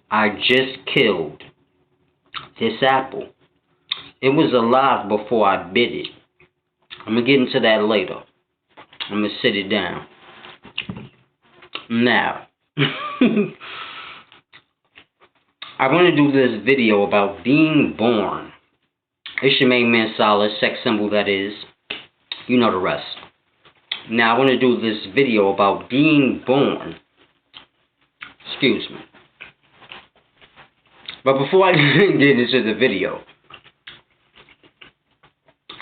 I just killed this apple. It was alive before I bit it. I'm going to get into that later. I'm going to sit it down. Now, I want to do this video about being born. It's your main man Solid, sex symbol that is. You know the rest. Now, I want to do this video about being born. Excuse me. But before I get into the video,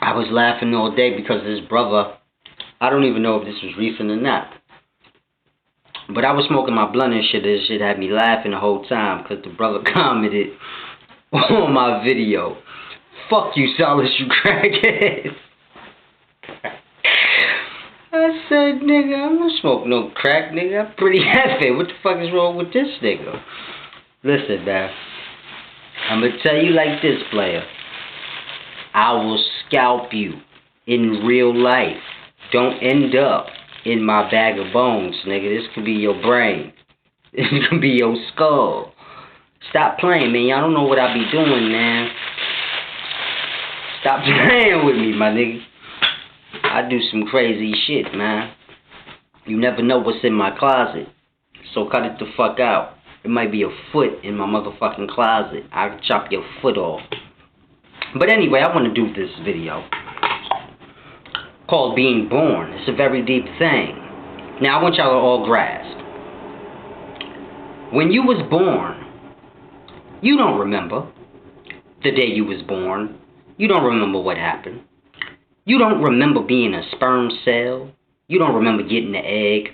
I was laughing all day because this brother, I don't even know if this was recent or not, but I was smoking my blunt and shit. This shit had me laughing the whole time because the brother commented on my video, "Fuck you, Solid, you crackhead." I said, nigga, I'm not smoking no crack, nigga. I'm pretty heavy. What the fuck is wrong with this nigga? Listen, man. I'm going to tell you like this, player. I will scalp you in real life. Don't end up in my bag of bones, nigga. This could be your brain. This could be your skull. Stop playing, man. Y'all don't know what I be doing, man. Stop playing with me, my nigga. I do some crazy shit, man. You never know what's in my closet. So cut it the fuck out. It might be a foot in my motherfucking closet. I can chop your foot off. But anyway, I want to do this video called Being Born. It's a very deep thing. Now, I want y'all to all grasp. When you was born, you don't remember the day you was born. You don't remember what happened. You don't remember being a sperm cell. You don't remember getting the egg.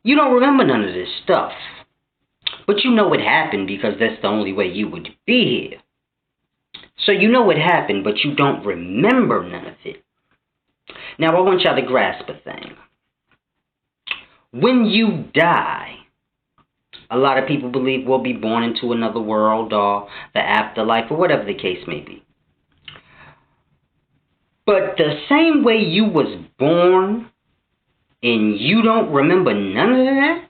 You don't remember none of this stuff. But you know it happened because that's the only way you would be here. So you know it happened, but you don't remember none of it. Now I want y'all to grasp a thing. When you die, a lot of people believe we'll be born into another world or the afterlife or whatever the case may be. But the same way you was born and you don't remember none of that,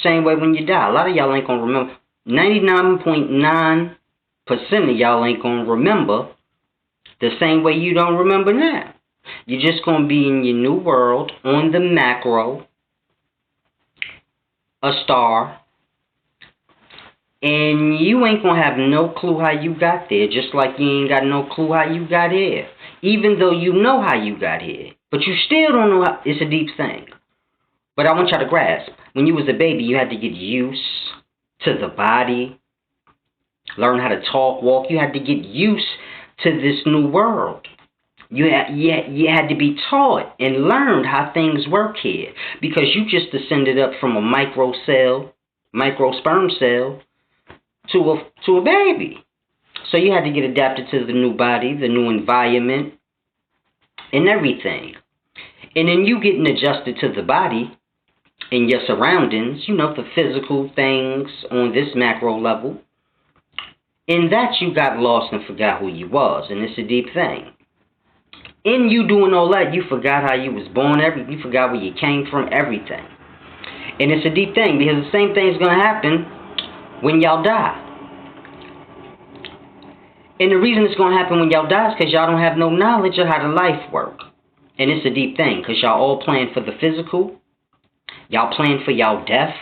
same way when you die. A lot of y'all ain't going to remember. 99.9% of y'all ain't going to remember the same way you don't remember now. You're just going to be in your new world on the macro, a star, and you ain't going to have no clue how you got there, just like you ain't got no clue how you got here. Even though you know how you got here. But you still don't know how. It's a deep thing. But I want y'all to grasp. When you was a baby, you had to get used to the body. Learn how to talk, walk. You had to get used to this new world. You had to be taught and learned how things work here. Because you just descended up from a micro sperm cell, to a baby. So you had to get adapted to the new body, the new environment, and everything. And then you getting adjusted to the body and your surroundings, you know, the physical things on this macro level. In that you got lost and forgot who you was, and it's a deep thing. In you doing all that, you forgot how you was born, you forgot where you came from, everything. And it's a deep thing, because the same thing's going to happen when y'all die. And the reason it's going to happen when y'all die is because y'all don't have no knowledge of how the life work. And it's a deep thing, because y'all all plan for the physical, y'all plan for y'all death,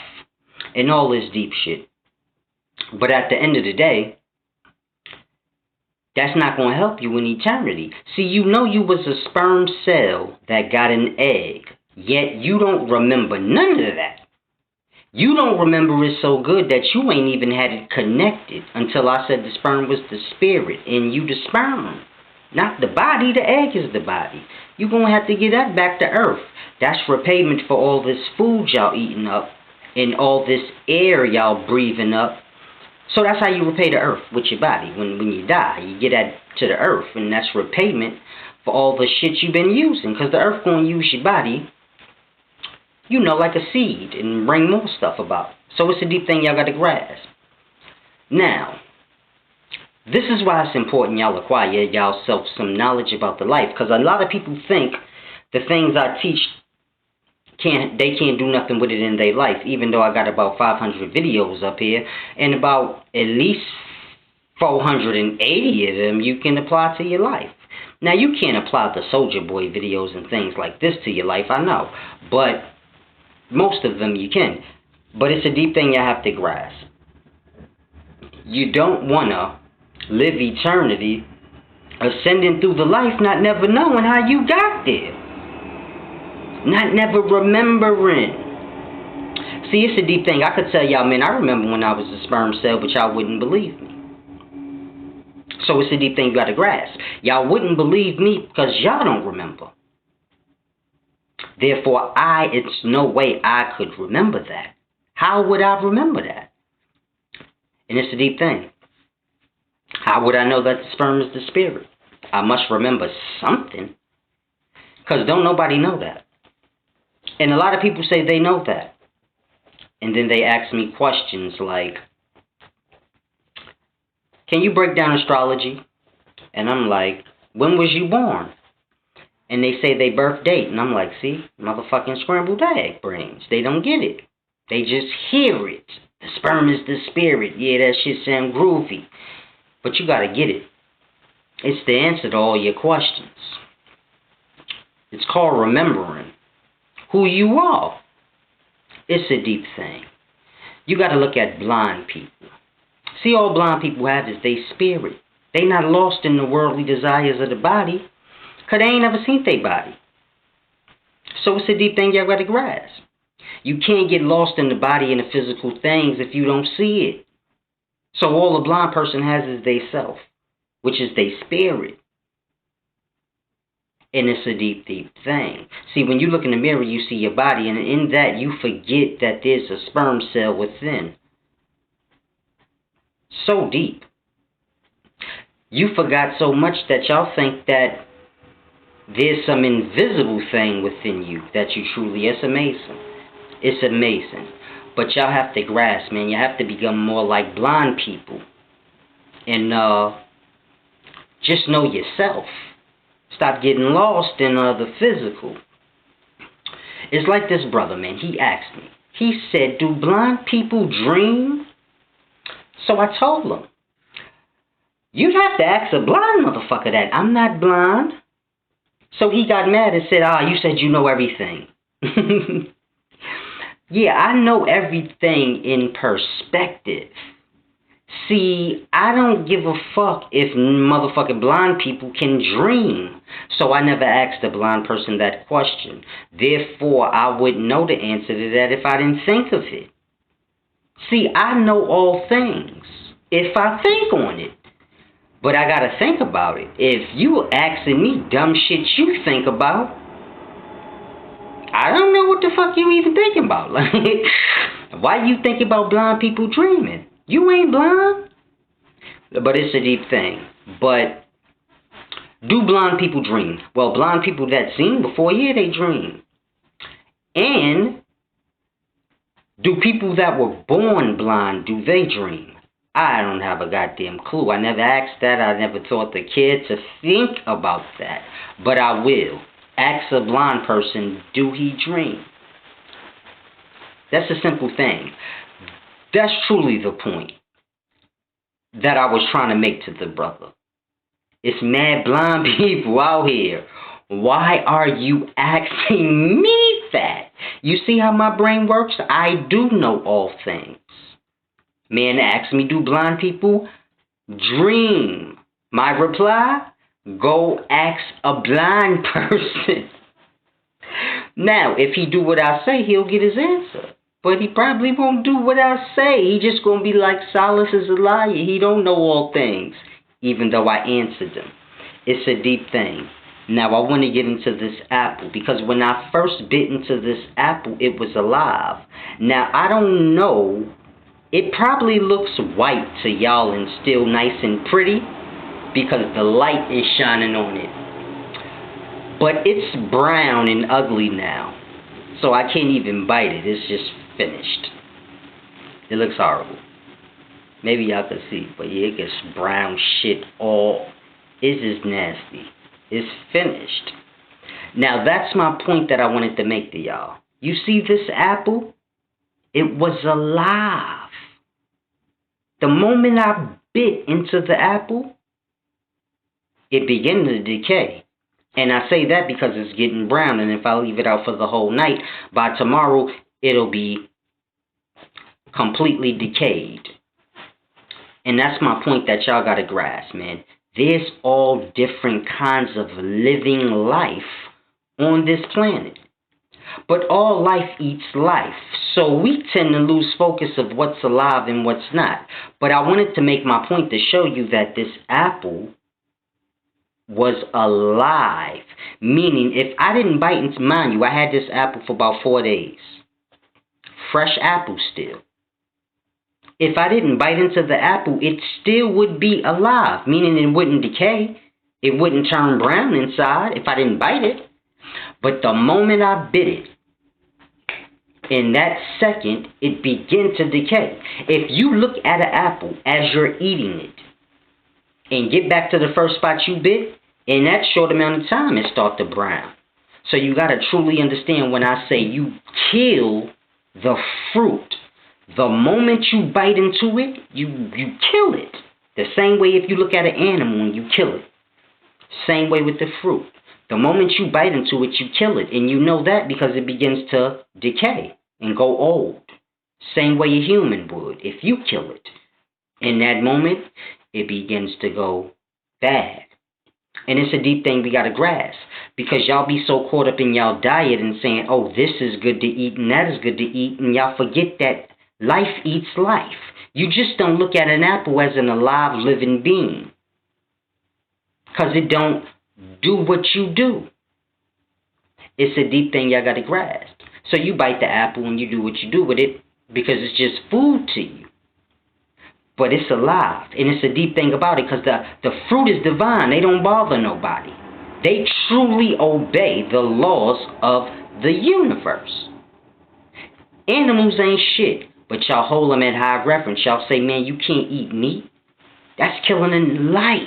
and all this deep shit. But at the end of the day, that's not going to help you in eternity. See, you know you was a sperm cell that got an egg, yet you don't remember none of that. You don't remember it so good that you ain't even had it connected until I said the sperm was the spirit and you the sperm. Not the body, the egg is the body. You're going to have to get that back to earth. That's repayment for all this food y'all eating up and all this air y'all breathing up. So that's how you repay the earth with your body. When you die, you get that to the earth, and that's repayment for all the shit you've been using. Because the earth going to use your body, you know, like a seed and bring more stuff about. So it's a deep thing y'all got to grasp. Now, this is why it's important y'all acquire y'allself some knowledge about the life. Because a lot of people think the things I teach They can't do nothing with it in their life, even though I got about 500 videos up here, and about at least 480 of them you can apply to your life. Now, you can't apply the Soulja Boy videos and things like this to your life, I know, but most of them you can. But it's a deep thing you have to grasp. You don't want to live eternity ascending through the life, not never knowing how you got there. Not never remembering. See, it's a deep thing. I could tell y'all, man, I remember when I was a sperm cell, but y'all wouldn't believe me. So it's a deep thing you got to grasp. Y'all wouldn't believe me because y'all don't remember. Therefore, it's no way I could remember that. How would I remember that? And it's a deep thing. How would I know that the sperm is the spirit? I must remember something. Because don't nobody know that. And a lot of people say they know that. And then they ask me questions like, can you break down astrology? And I'm like, when was you born? And they say their birth date. And I'm like, see, motherfucking scrambled egg brains. They don't get it. They just hear it. The sperm is the spirit. Yeah, that shit sound groovy. But you gotta get it. It's the answer to all your questions. It's called remembering who you are. It's a deep thing. You gotta look at blind people. See, all blind people have is their spirit. They not lost in the worldly desires of the body, because they ain't never seen their body. So it's a deep thing you gotta grasp. You can't get lost in the body and the physical things if you don't see it. So all a blind person has is their self, which is their spirit. And it's a deep, deep thing. See, when you look in the mirror, you see your body, and in that you forget that there's a sperm cell within. So deep. You forgot so much that y'all think that there's some invisible thing within you that you truly, it's amazing. It's amazing. But y'all have to grasp, man. You have to become more like blind people. And just know yourself. Stop getting lost in the physical. It's like this brother, man. He asked me. He said, do blind people dream? So I told him, you'd have to ask a blind motherfucker that. I'm not blind. So he got mad and said, you said you know everything. Yeah, I know everything in perspective. See, I don't give a fuck if motherfucking blind people can dream. So I never asked a blind person that question. Therefore, I wouldn't know the answer to that if I didn't think of it. See, I know all things if I think on it. But I gotta think about it. If you asking me dumb shit you think about, I don't know what the fuck you even thinking about. Like, why you thinking about blind people dreaming? You ain't blind. But it's a deep thing. But do blind people dream? Well, blind people that seen before, yeah, they dream. And do people that were born blind, do they dream? I don't have a goddamn clue. I never asked that. I never taught the kid to think about that. But I will. Ask a blind person, do he dream? That's a simple thing. That's truly the point that I was trying to make to the brother. It's mad blind people out here. Why are you asking me that? You see how my brain works? I do know all things. Man asked me, do blind people dream? My reply, go ask a blind person. Now, if he do what I say, he'll get his answer. But he probably won't do what I say. He just going to be like Silas is a liar. He don't know all things, even though I answered him. It's a deep thing. Now, I want to get into this apple, because when I first bit into this apple, it was alive. Now, I don't know. It probably looks white to y'all and still nice and pretty, because the light is shining on it. But it's brown and ugly now. So I can't even bite it. It's just finished. It looks horrible. Maybe y'all can see. But yeah, it gets brown shit all. It's just nasty. It's finished. Now that's my point that I wanted to make to y'all. You see this apple? It was alive. The moment I bit into the apple, it began to decay. And I say that because it's getting brown, and if I leave it out for the whole night, by tomorrow it'll be completely decayed. And that's my point that y'all gotta grasp, man. There's all different kinds of living life on this planet. But all life eats life. So we tend to lose focus of what's alive and what's not. But I wanted to make my point to show you that this apple was alive. Meaning, if I didn't bite into, mind you, I had this apple for about 4 days. Fresh apple still. If I didn't bite into the apple, it still would be alive. Meaning it wouldn't decay. It wouldn't turn brown inside if I didn't bite it. But the moment I bit it, in that second, it began to decay. If you look at an apple as you're eating it, and get back to the first spot you bit, in that short amount of time, it starts to brown. So you got to truly understand when I say you kill the fruit. The moment you bite into it, you kill it. The same way if you look at an animal and you kill it. Same way with the fruit. The moment you bite into it, you kill it. And you know that because it begins to decay and go old. Same way a human would if you kill it. In that moment, it begins to go bad. And it's a deep thing we got to grasp. Because y'all be so caught up in y'all diet and saying, oh, this is good to eat and that is good to eat. And y'all forget that life eats life. You just don't look at an apple as an alive, living being. Because it don't do what you do. It's a deep thing y'all got to grasp. So you bite the apple and you do what you do with it because it's just food to you. But it's alive. And it's a deep thing about it because the fruit is divine. They don't bother nobody. They truly obey the laws of the universe. Animals ain't shit. But y'all hold them at high reference. Y'all say, man, you can't eat meat. That's killing in life.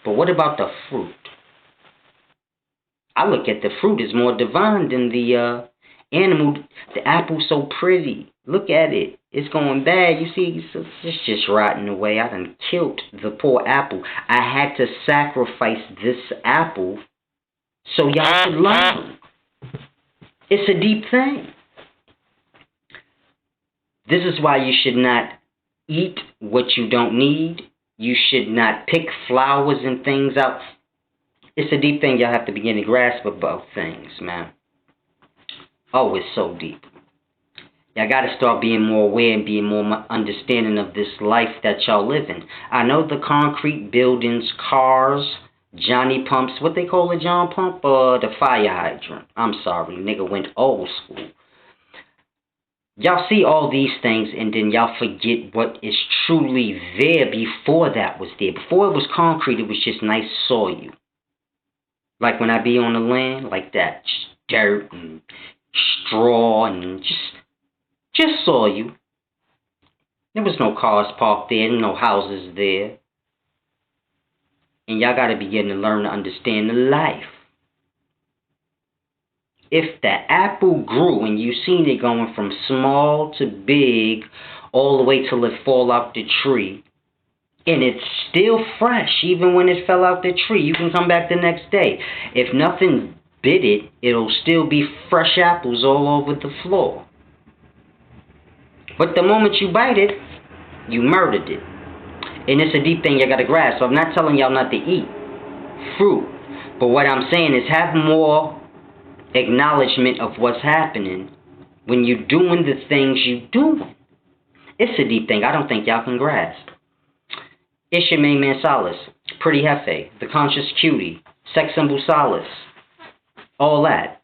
But what about the fruit? I look at the fruit as more divine than the animal. The apple's so pretty. Look at it. It's going bad. You see, it's just rotting away. I done killed the poor apple. I had to sacrifice this apple so y'all could learn. It's a deep thing. This is why you should not eat what you don't need. You should not pick flowers and things out. It's a deep thing y'all have to begin to grasp about things, man. Oh, it's so deep. Y'all got to start being more aware and being more understanding of this life that y'all live in. I know the concrete buildings, cars, Johnny pumps, what they call a John pump, the fire hydrant. I'm sorry, nigga went old school. Y'all see all these things and then y'all forget what is truly there before that was there. Before it was concrete, it was just nice soil. Like when I be on the land, like that, just dirt and straw and just soil. There was no cars parked there, no houses there. And y'all got to begin to learn to understand the life. If the apple grew and you seen it going from small to big all the way till it fall out the tree, and it's still fresh even when it fell out the tree, you can come back the next day. If nothing bit it, it'll still be fresh apples all over the floor. But the moment you bite it, you murdered it. And it's a deep thing you got to grasp. So I'm not telling y'all not to eat fruit. But what I'm saying is have more acknowledgement of what's happening when you're doing the things you do. It's a deep thing I don't think y'all can grasp. It's your main man Solace, Pretty Hefe, the Conscious Cutie, Sex Symbol Solace, all that.